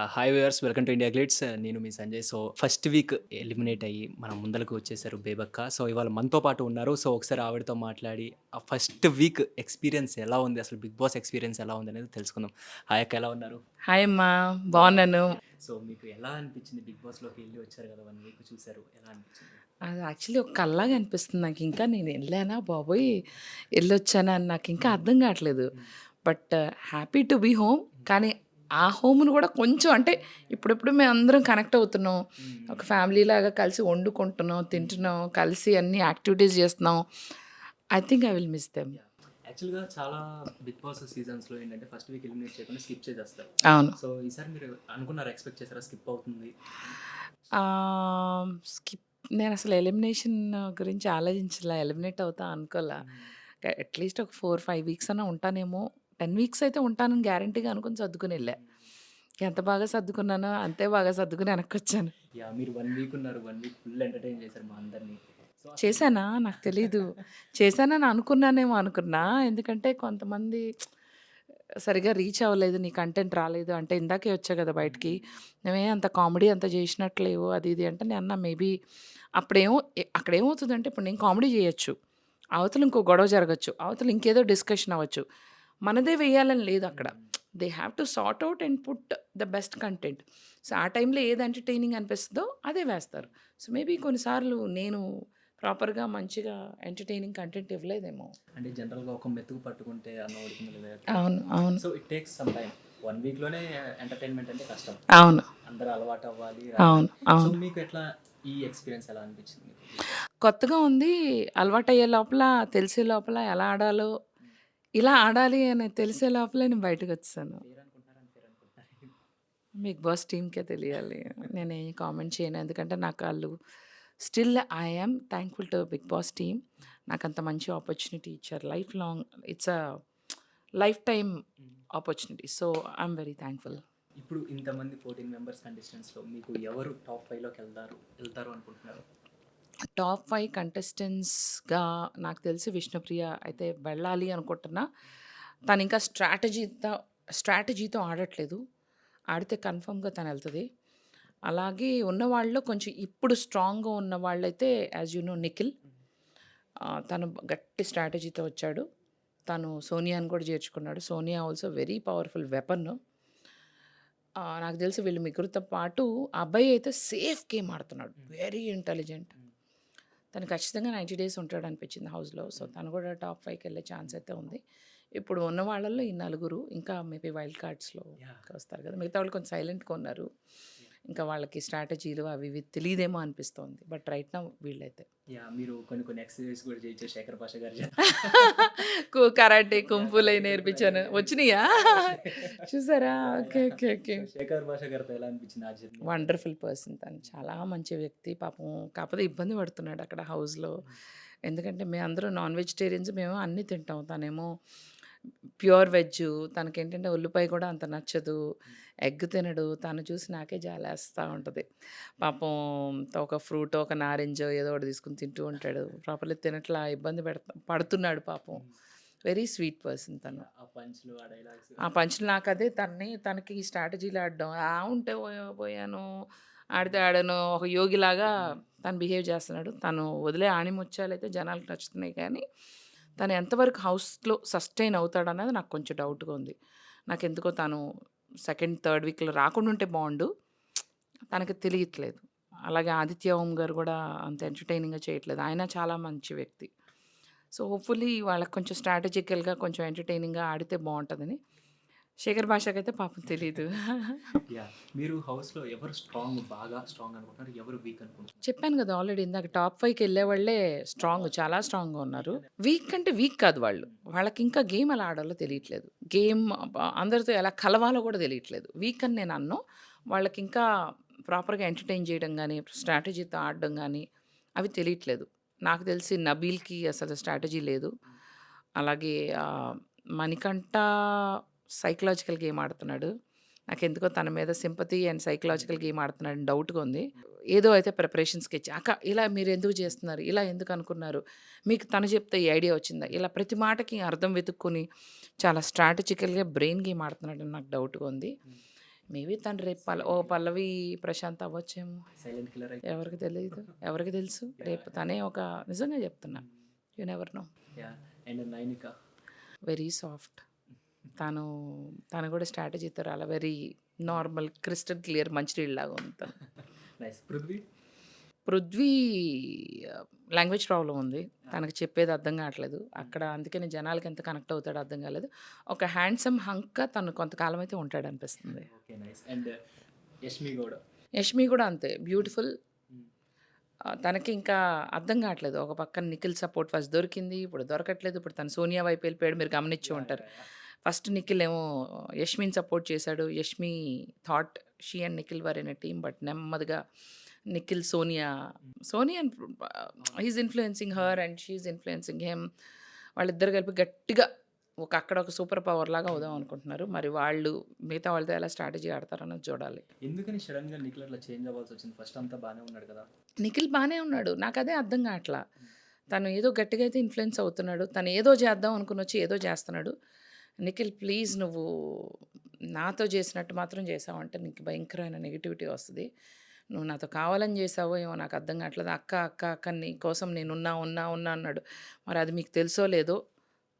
Hi viewers, welcome to India Glitz. నేను మీ Sanjay. So, first week eliminate అయ్యి మన ముందలకు వచ్చేసారు బేబక్క. సో, ఇవాళ మనతో పాటు ఉన్నారు. సో, ఒకసారి ఆవిడతో మాట్లాడి ఆ ఫస్ట్ వీక్ ఎక్స్‌పీరియన్స్ ఎలా ఉంది? అసలు 'బిగ్ బాస్' ఎక్స్‌పీరియన్స్ ఎలా ఉందనేది తెలుసుకుందాం. హాయ్ అక్క, ఎలా ఉన్నారు? హాయ్ అమ్మా! బావున్నాను. సో, మీకు ఎలా అనిపించింది? 'బిగ్ బాస్'లోకి ఎళ్లి వచ్చారు కదా! 1 వీక్ చూసారు. ఎలా అనిపించింది? అది యాక్చువల్లీ ఒక కలలాగా అనిపిస్తుంది నాకింకా. నేను ఎళ్ళానా బాబోయ్! ఎళ్ళొచ్చానా అని నాకింకా హ్మ్. అర్థం గాట్లేదు. Hmm. But happy to be home. Hmm. కానీ ఆ హోమ్‌ని గూడా కొంచెం అంటే ఇప్పుడిప్పుడు మేమందరం కనెక్ట్ అవుతున్నాం. హ్మ్. ఒక హ్మ్. ఫ్యామిలీలాగా కలిసి వండుకుంటున్నాం, హ్మ్. తింటున్నాం, కలిసి అన్ని యాక్టివిటీస్ జేస్తున్నాం. I think I will miss them. Yeah! యాక్చువల్‌గా చాలా 'బిగ్ బాస్' సీజన్స్‌లో ఏంటంటే ఫస్ట్ వీక్ ఎలిమినేట్ చేయకుండా స్కిప్ చేసేస్తారు. అవును. సో, ఈసారి మీరు అనుకున్నారా? ఎక్స్‌పెక్ట్ చేసారా స్కిప్ అవుతుంది? స్కిప్ నేనసలు ఎలిమినేషన్ గురించి ఆలోచించలా. ఎలిమినేట్ అవుతా అనుకోలా. హ్మ్. అట్‌లీస్ట్ ఒక 4, 5 వీక్స్ అన్నా ఉంటానేమో. 10 వీక్స్ అయితే ఉంటానని గ్యారంటీగా అనుకుని సర్దుకొనెళ్ళా. హ్మ్. ఎంత బాగా సర్దుకున్నానో అంతే బాగా సర్దుకుని ఎనక్కొచ్చాను. మీరు 1 వీక్ ఉన్నారు. 1 వీక్ ఫుల్ ఎంటర్‌టైన్ చేశారు మా అందరిని. సో, అసలు చేశానా? నాకు తెలీదు. చేశానని అనుకున్నానేమో అనుకున్నా. ఎందుకంటే కొంతమంది సరిగ్గా రీచ్ అవ్వలేదు. నీ కంటెంట్ రాలేదు అంటే ఇందాకే వచ్చా గదా బయటికి. హ్మ్. నువ్వే అంత కామెడీ అంత చేసినట్టు లేవు అది ఇది అంటే నేనన్నా మేబీ అప్పుడేమో అక్కడేమవుతదంటే ఇప్పుడు నేను కామెడీ చేయొచ్చు. అవతల ఇంకో గొడవ జరగొచ్చు. అవతల ఇంకేదో డిస్కషన్ అవ్వచ్చు. మనదే వేయాలని లేదు అక్కడ. హ్మ్. They have to sort out and put the best content. So, ఆ టైంలో ఏది ఎంటర్‌టైనింగ్ అనిపిస్తదో అదే వేస్తారు. సో, మేబీ కొన్నిసార్లు నేను ప్రాపర్‌గా మంచిగా ఎంటర్‌టైనింగ్ కంటెంట్ ఇవ్వలేదేమో. అంటే జనరల్‌గా ఒక మెతుకు పట్టుకుంటే అన్నం ఉడికిందో లేదో అట్లా. అవును. అవును. So, it takes some time. 1 వీక్‌లోనే ఎంటర్‌టైన్‌మెంట్ అంటే కష్టం. అవును. అందరూ అలవాటు అవ్వాలి, అవును. రావాలి. సో, అవును. మీకు ఎట్లా ఈ ఎక్స్‌పీరియన్స్ ఎలా అనిపించింది మీకు 'బిగ్ బాస్'? కొత్తగా ఉంది. అలవాటయ్యే లోపల, తెలిసే లోపల ఎలా ఆడాలో, హ్మ్. ఇలా ఆడాలి అని తెలిసే లోపలే నేను బయటకొచ్చేసాను. ఫెయిర్ అనుకుంటున్నారా? అన్‌ఫెయిర్ అనుకుంటున్నారా? 'బిగ్ బాస్' టీమ్‌కే తెలియాలి. నేనేం కామెంట్ చేయను. ఎందుకంటే నాకు ఆళ్ళు still I am thankful to 'Bigg Boss' team. నాకంత మంచి ఆపర్చునిటీ ఇచ్చారు. Life long it's a life time hmm. Opportunity. So, I am very thankful. Yeah! ఇప్పుడు ఇంతమంది 14 మెంబర్స్ కంటెస్టెంట్స్‌లో మీకు ఎవరు టాప్ 5లోకి ఎళ్తారు అనుకుంటున్నారు? టాప్ 5 కంటెస్టెంట్స్‌గా నాకు తెలిసి 'విష్ణుప్రియ' అయితే వెళ్ళాలి అనుకుంటున్నా. తనింకా స్ట్రాటజీతో ఆడట్లేదు. ఆడితే కన్ఫర్మ్‌గా తనెళ్తది. అలాగే ఉన్న వాళ్ళలో కొంచెం ఇప్పుడు స్ట్రాంగ్‌గా ఉన్న వాళ్ళైతే యాస్ యూ నో 'నిఖిల్'. హ్మ్. తను గట్టి స్ట్రాటజీతో వచ్చాడు. తను 'సోనియాని' కూడా చేర్చుకున్నాడు. 'Sonia' also very powerful weapon. నాకు తెలిసి వీళ్ళు ముగ్గురితో పాటు ఆ అబ్బాయి అయితే సేఫ్ గేమ్ ఆడుతున్నాడు. హ్మ్. Very intelligent. హ్మ్. తను ఖచ్చితంగా 90 డేస్ ఉంటాడనిపించింది హౌస్‌లో. సో, హ్మ్. తను కూడా టాప్ 5కెళ్ళే ఛాన్స్ హ్మ్. అయితే ఉంది. ఇప్పుడు ఉన్న వాళ్ళలో ఈ నలుగురు ఇంకా మేబీ వైల్డ్ యాహ్! కార్డ్స్‌లోకి వస్తారు కదా! మిగతా వాళ్ళు కొంచెం సైలెంట్‌గా ఉన్నారు. యాహ్! ఇంకా వాళ్ళకి స్ట్రాటజీలు అవి ఇవి తెలీదేమో అనిపిస్తోంది. బట్ రైట్ నౌ వీళ్ళైతే. మీరు కొన్ని కొన్ని ఎక్సర్‌సైజెస్ కూడా చేయించారు 'శేఖర్ భాష' గారి చేత. కరాటే, కరాటే కుంఫులయి కూడా నేర్పించాను. వచ్చినియా? వచ్చినాయి. చూసారా? Yeah! Okay. Yeah! Okay. Okay. So, 'Shekhar Basha' గారితో ఎలా అనిపించింది ఆ జర్నీ అంతా మీకు? వండర్‌ఫుల్ పర్సన్ తను. హ్మ్. చాలా మంచి వ్యక్తి. పాపం కాకపోతే ఇబ్బంది పడుతున్నాడు అక్కడ హౌస్‌లో. హ్మ్. ఎందుకంటే మేమందరం నాన్ వెజిటేరియన్స్. మేము అన్నీ తింటాం. తనేమో ప్యూర్ వెజ్జు. తనకేంటంటే ఉల్లిపాయ కూడా అంత నచ్చదు. హ్మ్. ఎగ్ తినడు. తను చూసి నాకే జాలేస్తా ఉంటది. పాపం ఒక ఫ్రూటో, ఒక నారింజో ఏదో ఒకటి తీసుకొని తింటూ ఉంటాడు. ప్రాపర్‌లీ తినట్లా ఇబ్బంది పడుతున్నాడు పాపం. హ్మ్. వెరీ స్వీట్ పర్సన్ తను. యాహ్! ఆ పంచ్‌లు, ఆ డైలాగ్స్. ఆ పంచులు నాకదే తనకి ఈ స్ట్రాటజీలు ఆడడం. ఉంటే పోయాను. ఆడితే ఆడాను. ఒక యోగిలాగా హ్మ్. తను బిహేవ్ చేస్తున్నాడు. తను వదిలే ఆణిముత్యాలైతే జనాలకి నచ్చుతున్నాయి కానీ, తను ఎంతవరకు హౌస్‌లో సస్టైన్ అవుతాడన్నది నాకు కొంచెం డౌట్‌గా ఉంది. నాకెందుకో తను సెకండ్, థర్డ్ వీక్‌లో రాకుండా ఉంటే బావుండు. తనకి తెలియట్లేదు. అలాగే 'ఆదిత్య ఓం' గారు గూడా అంత ఎంటర్‌టైనింగ్‌గా చేయట్లేదు. ఆయన చాలా మంచి వ్యక్తి. సో, హోప్‌ఫుల్లీ వాళ్ళకి కొంచెం స్ట్రాటజికల్‌గా కొంచెం ఎంటర్‌టైనింగ్‌గా ఆడితే బావుంటదని. శేఖర్ భాషకయితే పాపం తెలీదు. యాహ్! మీరు హౌస్‌లో ఎవరు బాగా స్ట్రాంగ్ అనుకుంటున్నారు? ఎవరు వీక్ అనుకుంటున్నారు? చెప్పాను గదా! ఆల్రెడీ ఇందాక టాప్ 5కెళ్ళేవాళ్ళే స్ట్రాంగ్. చాలా స్ట్రాంగ్‌గా ఉన్నారు. వీక్ అనే వీక్ అంటే వీక్ కాదు వాళ్ళు. హ్మ్. వాళ్ళకింకా గేమ్ ఎలా ఆడాలో తెలియట్లేదు. గేమ్ అందరితో ఎలా కలవాలో గూడా తెలియట్లేదు. వీక్ అని నేను అనను. వాళ్ళకింకా ప్రాపర్‌గా ఎంటర్‌టైన్ చేయడం గానీ, స్ట్రాటజీతో ఆడడం గానీ, అవి తెలియట్లేదు. నాకు తెలిసి నబీల్‌కి అసలు స్ట్రాటజీ లేదు. హ్మ్. అలాగే మణికంఠ సైకలాజికల్ గేమ్ ఆడుతున్నాడు. నాకెందుకో తన మీద సింపతి అండ్ హ్మ్. సైకలాజికల్ హ్మ్. గేమ్ ఆడుతున్నాడని డౌట్‌గా ఉంది. హ్మ్. ఏదో అయితే ప్రిపరేషన్స్‌కి ఇచ్చి, "అక్క ఇలా మీరెందుకు చేస్తున్నారు? ఇలా ఎందుకనుకున్నారు? మీకు తను చెప్తే ఈ ఐడియా వచ్చిందా?" హ్మ్. ఇలా ప్రతి మాటకి అర్థం వెతుక్కొని చాలా స్ట్రాటజికల్‌గా బ్రెయిన్ గేమ్ ఆడుతున్నాడని నాకు డౌట్‌గా ఉంది. హ్మ్. మేబీ తను రేపు పల్లవి ప్రశాంత్ అవ్వచ్చేమో. సైలెంట్ కిల్లర్ ఎవరికి తెలీదు. ఎవరికి తెలుసు? రేపు తనే ఒక నిజంగా చెప్తున్నా. You never know. Yeah! And Nainika very soft. తను తను కూడా స్ట్రాటజీతో రాలా. వెరీ నార్మల్ క్రిస్టల్ క్లియర్ మంచినీళ్ళలాగా ఉంది తను. Nice. Prithvi Prithvi language problem ఉంది. తనకి చెప్పేది అర్థం కావట్లేదు. అక్కడ అందుకని జనాలకి ఎంత కనెక్ట్ అవుతాడో అర్థం కాలేదు. ఒక హ్యాండ్సమ్ హంక్‌గా తను కొంతకాలం అయితే ఉంటాడనిపిస్తుంది. Okay. Nice. And Yashmi Gowda Yashmi కూడా అంతే బ్యూటిఫుల్. హ్మ్. తనకి ఇంకా అర్థం కావట్లేదు. ఒక పక్కన నిఖిల్ సపోర్ట్ ఫస్ట్ దొరికింది. ఇప్పుడు దొరకట్లేదు. ఇప్పుడు తను సోనియా వైపు వెళ్ళిపోయాడు. మీరు గమనించి ఉంటారు. ఫస్ట్ నిఖిల్ ఏమో యష్మిని సపోర్ట్ చేశాడు. Yashmi thought she and Nikhil were in a team. But నెమ్మదిగా Nikhil Sonia he is influencing her and she is influencing him. వాళ్ళిద్దరు కలిపి గట్టిగా అక్కడ ఒక సూపర్ పవర్ లాగా అవుదాం అనుకుంటున్నారు. మరి వాళ్ళు మిగతా వాళ్ళతో ఎలా స్ట్రాటజీ ఆడతారన్నది చూడాలి. ఎందుకని సడన్‌గా నిఖిల్ అట్లా చేంజ్ అవ్వాల్సొచ్చింది? ఫస్ట్ అంతా బానే ఉన్నాడు కదా! నిఖిల్ బానే ఉన్నాడు. నాకదే అర్థం కావట్లా. తను ఏదో గట్టిగా అయితే ఇన్‌ఫ్లుయెన్స్ అవుతున్నాడు. తను ఏదో చేద్దాం అనుకునొచ్చి ఏదో చేస్తున్నాడు. నిఖిల్ ప్లీజ్ నువ్వు నాతో చేసినట్టు మాత్రం చేసావంటే నీకు భయంకరమైన నెగటివిటీ వస్తది. నువ్వు నాతో కావాలని చేసావో ఏమో నాకు అర్థం కావట్లేదు. అక్క, అక్క, అక్క నీ కోసం నేనున్నా, ఉన్నా, ఉన్నా అన్నాడు. మరి అది మీకు తెలుసో లేదో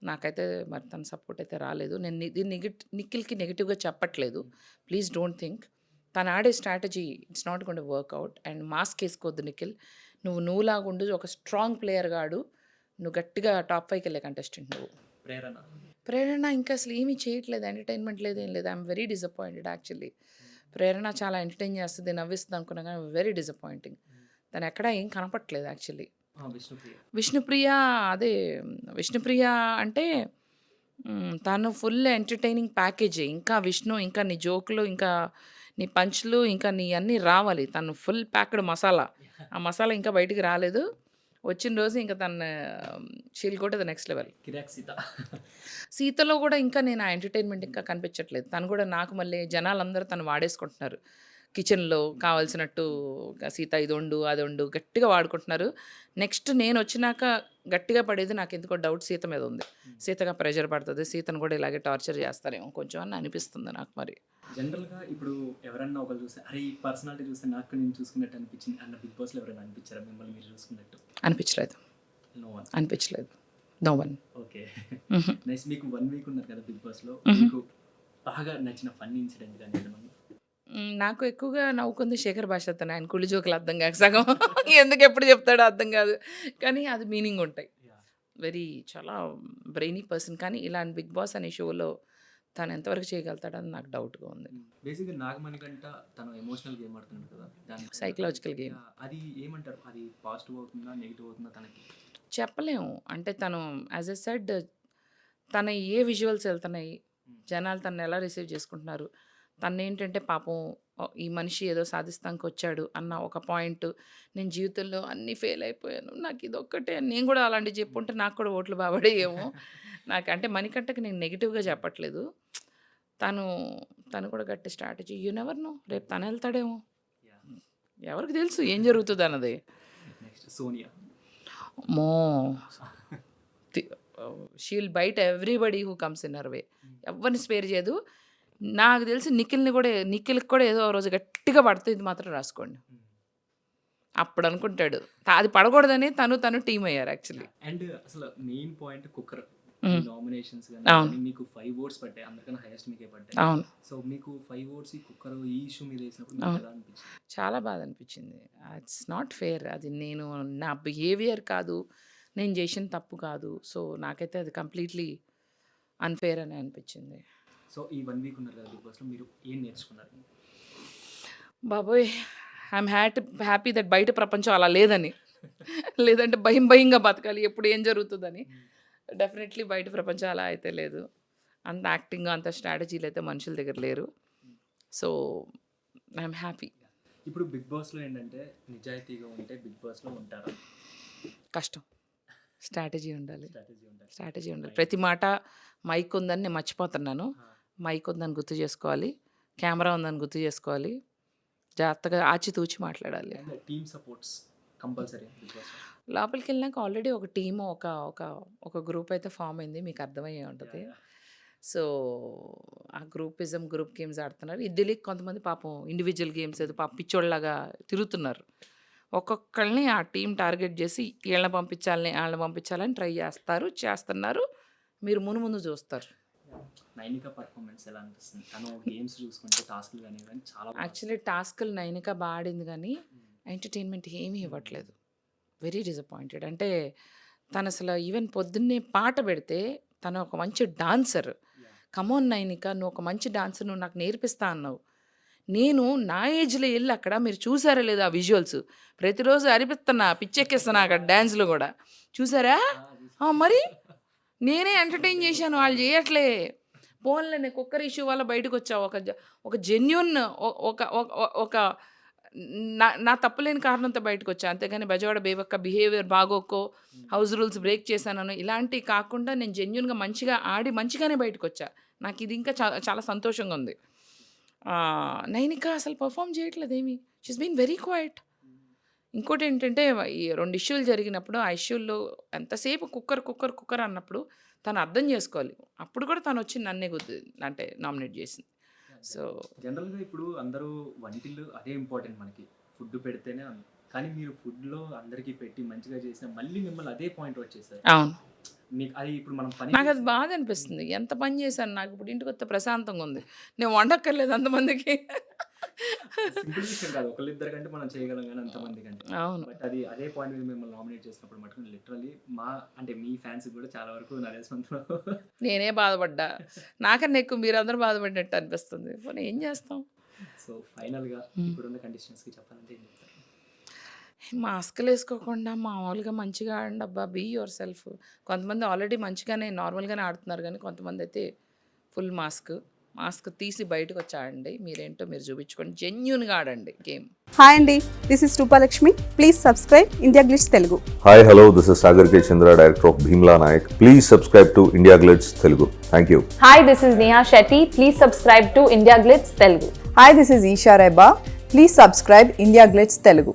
నాకైతే మరి తన సపోర్ట్ అయితే రాలేదు. నేను దీన్ని నిఖిల్‌కి నెగెటివ్‌గా చెప్పట్లేదు. Please don't think. తను ఆడే strategy it's not going to work out. And mask ఏసుకోవద్దు నిఖిల్. నువ్వులాగా ఉండు. ఒక స్ట్రాంగ్ ప్లేయర్‌గా ఆడు. నువ్వు గట్టిగా టాప్ 5కి వెళ్ళే కంటెస్టెంట్ నువ్వు. ప్రేరణ ప్రేరణ ఇంకా అసలు ఏమీ చేయట్లేదు. ఎంటర్‌టైన్‌మెంట్ లేదు. ఏం లేదు. I'm very disappointed actually. Prerana చాలా ఎంటర్‌టైన్ చేస్తది, నవ్విస్తది అనుకున్నా కానీ వెరీ డిసప్పాయింటింగ్. తను ఎక్కడ ఏం కనపట్లేదు యాక్చువల్లీ. విష్ణుప్రియ విష్ణుప్రియ అదే విష్ణుప్రియ అంటే తను ఫుల్ ఎంటర్‌టైనింగ్ ప్యాకేజే. ఇంకా విష్ణు ఇంకా నీ జోకులు, ఇంకా నీ పంచ్‌లు, ఇంకా నీ అన్నీ రావాలి. తను ఫుల్ ప్యాక్డ్ మసాలా. ఆ మసాలా ఇంకా బయటికి రాలేదు. వచ్చిన రోజు ఇంకా తను she will go to the next level. Kirrak Seetha సీతలో కూడా ఇంకా నేను ఆ ఎంటర్‌టైన్‌మెంట్ ఇంకా కనిపించట్లేదు. తను కూడా నాకు మళ్ళీ జనాలందరూ తను వాడేసుకుంటున్నారు. కిచెన్‌లో కావాల్సినట్టు సీత ఇదొండు, అదొండు గట్టిగా వాడుకుంటున్నారు. నెక్స్ట్ నేనొచ్చినాక గట్టిగా పడేది నాకెందుకో డౌట్ సీత మీద ఉంది. సీతగా ప్రెషర్ పడతది. సీతను కూడా ఇలాగే టార్చర్ చేస్తారేమో కొంచెం అని అనిపిస్తుంది నాకు మరి. జనరల్‌గా ఇప్పుడు ఎవరన్నా ఒకళ్ళు చూస్తే అరే! ఈ పర్సనాలిటీ చూస్తే నాకు నేను చూసుకున్నట్టు అనిపించింది అన్న బిగ్ బాస్‌లో ఎవరైనా అనిపించారా మిమ్మల్ని మీరు చూసుకున్నట్టు? అనిపించలేదు. No one. అనిపించలేదు. No one. ఓకే. హుహు. నైస్. మీకు 1 వీక్ ఉన్నారు కదా బిగ్ బాస్‌లో. హుహు. మీకు బాగా నచ్చిన ఫన్నీ ఇన్సిడెంట్ గాని ఏదైనా ఉందా? నాకు ఎక్కువగా నవ్వుకుంది శేఖర్ భాషతోనే. ఆయన కుళ్ళు జోకులు అర్థం కాక సగం ఎందుకు ఎప్పుడు చెప్తాడో అర్థం కాదు. కానీ అది మీనింగ్ ఉంటాయి. యాహ్! వెరీ చాలా బ్రెయినీ పర్సన్. కానీ ఇలాంటి 'బిగ్ బాస్' అనే షోలో తను ఎంతవరకు చేయగలుగుతాడని నాకు డౌట్‌గా ఉంది. బేసిక్‌గా నాగమణికంట తను ఎమోషనల్ గేమ్ ఆడుతున్నాడు కదా! దాని సైకలాజికల్ గేమ్. యాహ్! అది ఏమంటారు? అది పాజిటివ్ అవుతుందా? నెగెటివ్ అవుతుందా తనకి? చెప్పలేము. అంటే తను యాజ్ ఎ సెడ్ తన ఏ విజువల్స్ ఎళ్తున్నాయి, హ్మ్. జనాలు తనని ఎలా రిసీవ్ చేసుకుంటున్నారు. తనేంటంటే పాపం ఈ మనిషి ఏదో సాధిస్తానికొచ్చాడు అన్న ఒక పాయింట్. నేను జీవితంలో అన్నీ ఫెయిల్ అయిపోయాను. నాకు ఇదొక్కటే నేను కూడా అలాంటివి చెప్పుంటే నాకు కూడా ఓట్లు బా పడేయేమో. నాకు అంటే మణికంఠకి నేను నెగెటివ్‌గా చెప్పట్లేదు. తను తను కూడా గట్టి స్ట్రాటజీ యూ నెవర్ నో. రేపు తనెళ్తాడేమో. యాహ్! ఎవరికి తెలుసు ఏం జరుగుతదన్నది. నెక్స్ట్ సోనియా. అమ్మో! తి she will bite everybody who comes in her way. ఎవ్వరిని స్పేర్ చేయదు. నాకు తెలిసి నిఖిల్‌కి కూడా ఏదో ఓ రోజు గట్టిగా పడితే ఇది మాత్రం రాసుకోండి. హ్మ్. అప్పుడు అనుకుంటాడు. అది పడకూడదని తను టీమ్ అయ్యారు యాక్చువల్లీ. అండ్ అసలు మెయిన్ పాయింట్ కుక్కర్. ఈ హ్మ్. నామినేషన్స్ గాని అవును. అవన్నీ మీకు 5 ఓట్స్ పడ్డాయి. అందరికన్నా హైయెస్ట్ మీకే పడ్డాయి. అవును. సో మీకు 5 ఓట్స్ ఈ కుక్కర్ ఈ ఇష్యూ మీద ఏసినప్పుడు మీకు అవును. ఎలా అనిపించింది? చాలా బాధ అనిపించింది. It's not fair. అది నేను నా బిహేవియర్ కాదు. నేను చేసిన తప్పు కాదు. సో నాకైతే అది కంప్లీట్‌లీ అన్‌ఫెయిర్ అని అనిపించింది. సో ఈ 1 వీక్ ఉన్నారు కదా బిగ్ బాస్‌లో మీరు ఏం నేర్చుకున్నారు? బాబోయ్! ఐయామ్ హ్యాపీ దట్ బయట ప్రపంచం అలా లేదని. లేదంటే భయంగా బతకాలి. ఎప్పుడు ఏం జరుగుతదని. డెఫినెట్‌లీ బయట ప్రపంచం అలా అయితే లేదు. అంత యాక్టింగ్, అంత స్ట్రాటజీలు అయితే మనుషుల దగ్గర లేరు. So, I'm happy. ఇప్పుడు బిగ్ బాస్‌లో ఏంటంటే నిజాయితీగా ఉంటే బిగ్ బాస్‌లో ఉంటారా? కష్టం. స్ట్రాటజీ ఉండాలి. స్ట్రాటజీ ఉండాలి. స్ట్రాటజీ ఉండాలి. రైట్. ప్రతి మాట మైక్ ఉందని నేను మర్చిపోతున్నాను. ఆ! మైక్ ఉందని గుర్తు చేసుకోవాలి. కెమెరా ఉందని గుర్తు చేసుకోవాలి. జాగ్రత్తగా ఆచితూచి మాట్లాడాలి. And team supports compulsory Bigg బాస్‌లో. లోపలికెళ్ళినాక ఆల్రెడీ ఒక టీము ఒక ఒక ఒక గ్రూప్ అయితే ఫార్మ్ అయింది. మీకు అర్థమయ్యే ఉంటది. యాహ్! యాహ్! సో ఆ గ్రూప్ గేమ్స్ ఆడుతున్నారు. ఇది తెలియక కొంతమంది పాపం ఇండివిజువల్ గేమ్స్ ఏదో పాపం పిచ్చోళ్ళలాగా తిరుగుతున్నారు. ఒక్కొక్కళ్ళని ఆ టీమ్ టార్గెట్ చేసి వీళ్ళని పంపించాలని వాళ్ళని పంపించాలని ట్రై చేస్తున్నారు. మీరు ముందు చూస్తారు. నైనిక పర్ఫార్మెన్స్ ఎలా అనిపిస్తుంది? తను గేమ్స్ చూసుకుంటే టాస్క్లు కానీ ఇవన్నీ చాలా యాక్చువల్లీ టాస్క్లు నైనిక బాగా ఆడింది కానీ ఎంటర్టైన్మెంట్ ఏమీ ఇవ్వట్లేదు. Very disappointed. అంటే తను అసలు ఈవెన్ పొద్దున్నే పాట పెడితే తను ఒక మంచి డాన్సర్. కమోన్ నైనిక, నువ్వు ఒక మంచి డాన్సర్, నువ్వు నాకు నేర్పిస్తా అన్నావు. నేను నా ఏజ్లో వెళ్ళి అక్కడ మీరు చూసారా లేదా ఆ విజువల్స్, ప్రతిరోజు అరిపిస్తున్నా, పిచ్చెక్కిస్తున్నా అక్కడ డ్యాన్స్లో కూడా. చూసారా? మరి నేనే ఎంటర్టైన్ చేశాను, వాళ్ళు చేయట్లే. పోన్లే, నేను కుక్కర్ ఇష్యూ వల్ల బయటకు వచ్చా. ఒక జెన్యున్ ఒక ఒక నా తప్పులేని కారణంతో బయటకు వచ్చా. అంతేగాని బెజవాడ బేబక్క బిహేవియర్ బాగోకో, హౌస్ రూల్స్ బ్రేక్ చేశానను ఇలాంటివి కాకుండా నేను జెన్యున్గా మంచిగా ఆడి మంచిగానే బయటకు వచ్చా. నాకు ఇది ఇంకా చాలా సంతోషంగా ఉంది. నైనిక అసలు పర్ఫామ్ చేయట్లేదు ఏమి. She's been very quiet. ఇంకోటి ఏంటంటే ఈ 2 ఇష్యూలు జరిగినప్పుడు ఆ ఇష్యూల్లో ఎంతసేపు కుక్కర్ అన్నప్పుడు తను అర్థం చేసుకోవాలి. అప్పుడు కూడా తను వచ్చి నన్నే అంటే నామినేట్ చేసింది. సో జనరల్గా ఇప్పుడు అందరూ వంటిల్లు అదే ఇంపార్టెంట్ మనకి, ఫుడ్ పెడితేనే కానీ మీరు ఫుడ్లో అందరికీ పెట్టి మంచిగా చేసిన మళ్ళీ మిమ్మల్ని అదే పాయింట్ వచ్చేసారు. అవును, మీకు అది ఇప్పుడు మనం పని నాకు అది బాధ అనిపిస్తుంది. ఎంత పని చేశాను, నాకు ఇప్పుడు ఇంటికి వస్తే ప్రశాంతంగా ఉంది. నేను వండక్కర్లేదు అంతమందికి. సింపుల్ విషయం కాదు, ఒకళ్ళిద్దరి కంటే మనం చేయగలం కానీ అంతమంది కంటే. అవును, బట్ అది అదే పాయింట్ మీద మిమ్మల్ని నామినేట్ చేసినప్పుడు మటుకు లిటరల్లీ అంటే మీ ఫ్యాన్స్ కూడా చాలా వరకు నరేశ్వంతలో నేనే బాధపడ్డా. నాకన్నా ఎక్కువ మీరందరూ బాధపడినట్టు అనిపిస్తుంది. పోనీ ఏం చేస్తాం. సో ఫైనల్గా ఇప్పుడున్న కండిషన్స్కి చెప్పాలంటే ఏం చెప్తారు? మాస్కులు వేసుకోకుండా మామూలుగా మంచిగా ఆడండి అబ్బా, బీ యువర్ సెల్ఫ్. కొంతమంది ఆల్రెడీ మంచిగానే నార్మల్గానే ఆడుతున్నారు కానీ కొంతమంది అయితే ఫుల్ మాస్క్ తీసి బయటకు వచ్చి ఆడండి. మీరేంటో మీరు చూపించుకోండి, జెన్యున్గా ఆడండి గేమ్. హాయ్ అండి, this is Roopalakshmi. Please subscribe India Glitz Telugu. Hi, hello, this is Sagar K. Chandra, director of Bhimla Nayak. Please subscribe to India Glitz Telugu. Thank you. Hi, this is Neha Shetty. Please subscribe to India Glitz Telugu. Hi, this is Eesha Rebba. Please subscribe India Glitz Telugu.